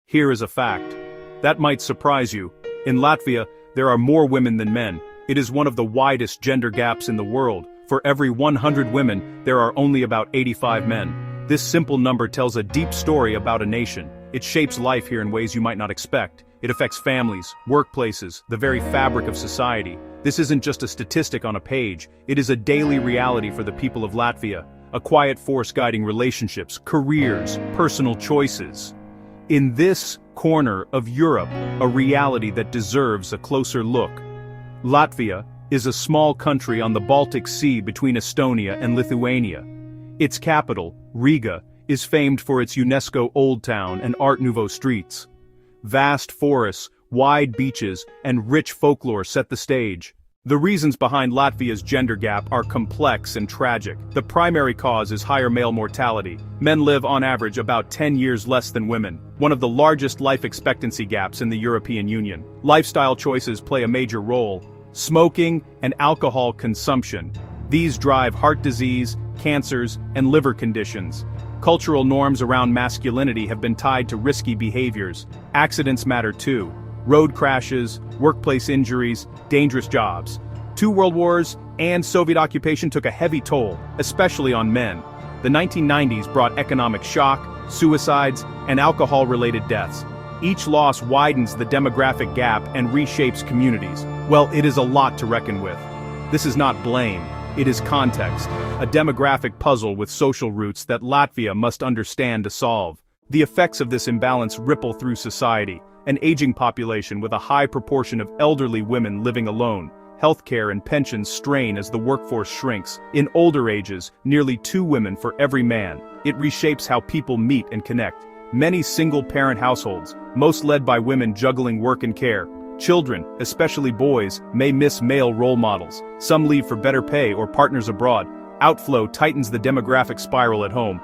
Here is a fact that might surprise you. In Latvia, there are more women than men. It is one of the widest gender gaps in the world. For every 100 women, there are only about 85 men. This simple number tells a deep story about a nation. It shapes life here in ways you might not expect. It affects families, workplaces, the very fabric of society. This isn't just a statistic on a page, it is a daily reality for the people of Latvia, a quiet force guiding relationships, careers, personal choices. In this corner of Europe, a reality that deserves a closer look. Latvia is a small country on the Baltic Sea between Estonia and Lithuania. Its capital, Riga, is famed for its UNESCO Old Town and Art Nouveau streets. Vast forests, wide beaches, and rich folklore set the stage. The reasons behind Latvia's gender gap are complex and tragic. The primary cause is higher male mortality. Men live on average about 10 years less than women, one of the largest life expectancy gaps in the European Union. Lifestyle choices play a major role. Smoking and alcohol consumption. These drive heart disease, cancers, and liver conditions. Cultural norms around masculinity have been tied to risky behaviors. Accidents matter too. Road crashes, workplace injuries, dangerous jobs. 2 world wars and Soviet occupation took a heavy toll, especially on men. The 1990s brought economic shock, suicides, and alcohol-related deaths. Each loss widens the demographic gap and reshapes communities. Well, it is a lot to reckon with. This is not blame. It is context, a demographic puzzle with social roots that Latvia must understand to solve. The effects of this imbalance ripple through society, an aging population with a high proportion of elderly women living alone. Healthcare and pensions strain as the workforce shrinks. In older ages, nearly 2 women for every man. It reshapes how people meet and connect. Many single-parent households, most led by women juggling work and care. Children, especially boys, may miss male role models. Some leave for better pay or partners abroad. Outflow tightens the demographic spiral at home.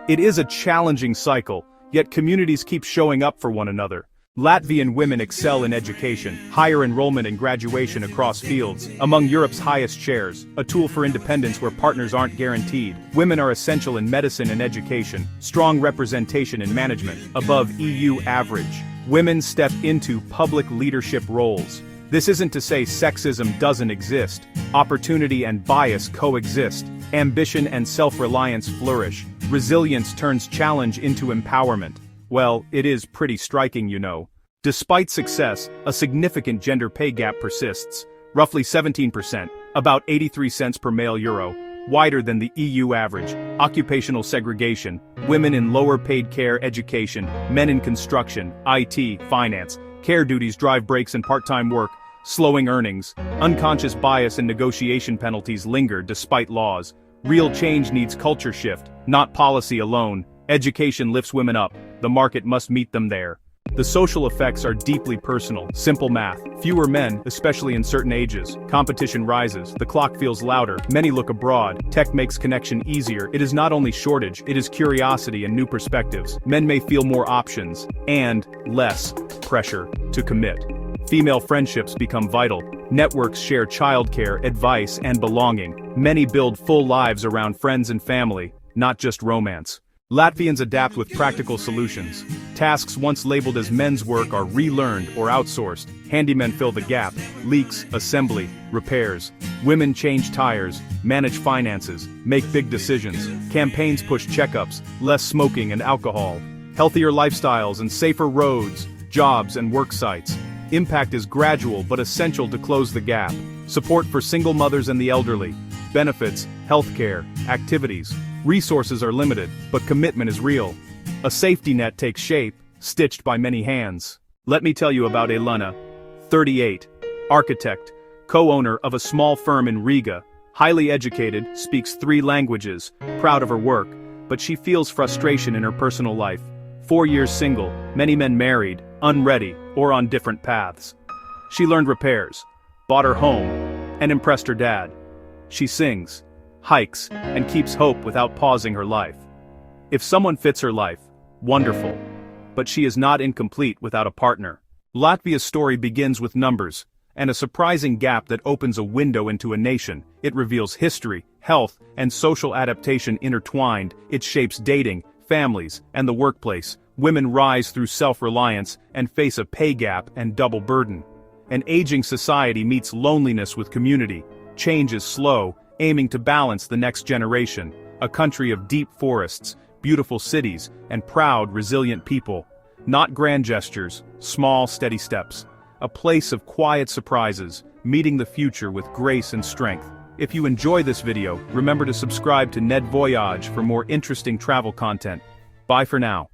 It is a challenging cycle, yet communities keep showing up for one another. Latvian women excel in education, higher enrollment and graduation across fields, among Europe's highest shares, a tool for independence where partners aren't guaranteed. Women are essential in medicine and education, strong representation in management, above EU average. Women step into public leadership roles. This isn't to say sexism doesn't exist. Opportunity and bias coexist. Ambition and self-reliance flourish. Resilience turns challenge into empowerment. Well, it is pretty striking, you know. Despite success, a significant gender pay gap persists. Roughly 17%, about 83 cents per male euro, wider than the EU average. Occupational segregation, women in lower-paid care education, men in construction, IT, finance. Care duties drive breaks in part-time work, slowing earnings. Unconscious bias and negotiation penalties linger despite laws. Real change needs culture shift, not policy alone. Education lifts women up. The market must meet them there. The social effects are deeply personal. Simple math. Fewer men, especially in certain ages. Competition rises. The clock feels louder. Many look abroad. Tech makes connection easier. It is not only shortage, it is curiosity and new perspectives. Men may feel more options, and less pressure to commit. Female friendships become vital. Networks share childcare, advice, and belonging. Many build full lives around friends and family, not just romance. Latvians adapt with practical solutions. Tasks once labeled as men's work are relearned or outsourced. Handymen fill the gap. Leaks, assembly, repairs. Women change tires, manage finances, make big decisions. Campaigns push checkups, less smoking and alcohol. Healthier lifestyles and safer roads, jobs and work sites. Impact is gradual but essential to close the gap. Support for single mothers and the elderly. Benefits, healthcare, activities. Resources are limited, but commitment is real. A safety net takes shape, stitched by many hands. Let me tell you about Elena, 38, architect, co-owner of a small firm in Riga, highly educated, speaks 3 languages, proud of her work, but she feels frustration in her personal life. 4 years single, many men married, unready, or on different paths. She learned repairs, bought her home, and impressed her dad. She sings, hikes, and keeps hope without pausing her life. If someone fits her life, wonderful. But she is not incomplete without a partner. Latvia's story begins with numbers, and a surprising gap that opens a window into a nation. It reveals history, health, and social adaptation intertwined. It shapes dating, families, and the workplace. Women rise through self-reliance and face a pay gap and double burden. An aging society meets loneliness with community. Change is slow, aiming to balance the next generation. A country of deep forests, beautiful cities, and proud, resilient people. Not grand gestures, small, steady steps. A place of quiet surprises, meeting the future with grace and strength. If you enjoy this video, remember to subscribe to Ned Voyage for more interesting travel content. Bye for now.